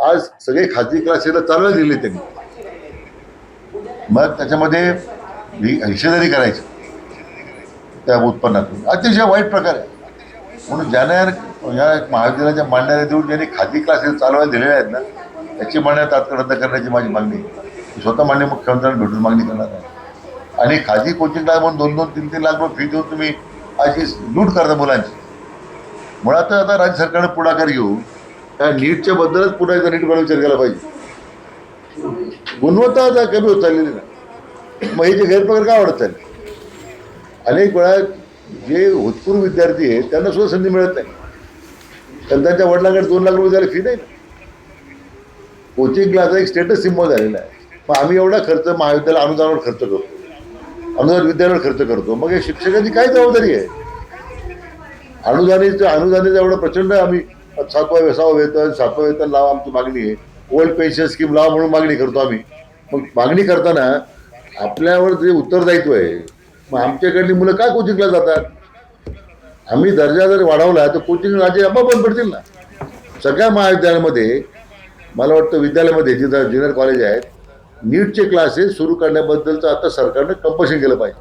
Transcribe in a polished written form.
आज सगळे खाजगी क्लासेसला चालवायला दिले त्यांनी, मग त्याच्यामध्ये हिस्सेदारी करायची त्या उत्पन्नातून, अतिशय वाईट प्रकार आहे. म्हणून ज्यांना या महाविद्यालयाच्या मांडण्याला देऊन ज्यांनी खाजगी क्लासेस चालवायला दिलेले आहेत ना, त्याची मान्यता तात्काळ रद्द करण्याची माझी मागणी आहे. स्वतः मान्य मुख्यमंत्र्यांना भेटून मागणी करणार आहे. आणि खाजगी कोचिंग क्लास म्हणून 2-2, 3-3 लाख रुपये फी देऊन तुम्ही अशी लूट करता मुलांची. मुळात आता राज्य सरकारने पुढाकार घेऊन त्या नीटच्या बद्दलच पुन्हा एकदा नीटवर विचार केला पाहिजे. गुणवत्ता आता कमी होत चाललेली ना, मग हे जे गैरप्रकार का वाढत चालले. अनेक वेळा जे होतपूर्व विद्यार्थी आहेत त्यांना सुद्धा संधी मिळत नाही, कारण त्यांच्या वडिलांकडे 2 लाख रुपये द्यायला फी नाही ना. कोचिंग क्लासचा एक स्टेटस सिम्बॉल झालेला आहे. मग आम्ही एवढा खर्च महाविद्यालय अनुदानावर खर्च करतो, अनुदान विद्यालयावर खर्च करतो, मग या शिक्षकांची काय जबाबदारी आहे. अनुदानीचं एवढं प्रचंड आम्ही 6वा वेतन 7वं वेतन लावा आमची मागणी आहे. ओल्ड पेन्शन स्कीम लावा म्हणून मागणी करतो आम्ही. मग मागणी करताना आपल्यावर जे उत्तरदायित्व आहे, मग आमच्याकडली मुलं काय कोचिंगला जातात. आम्ही दर्जा जर वाढवला तर कोचिंग राज्य आपोआप बंद पडतील ना. सगळ्या महाविद्यालयामध्ये मला वाटतं विद्यालयामध्ये जिथं ज्युनियर कॉलेज आहेत, नीटचे क्लासेस सुरू करण्याबद्दलचं आता सरकारनं कंपल्शन केलं पाहिजे.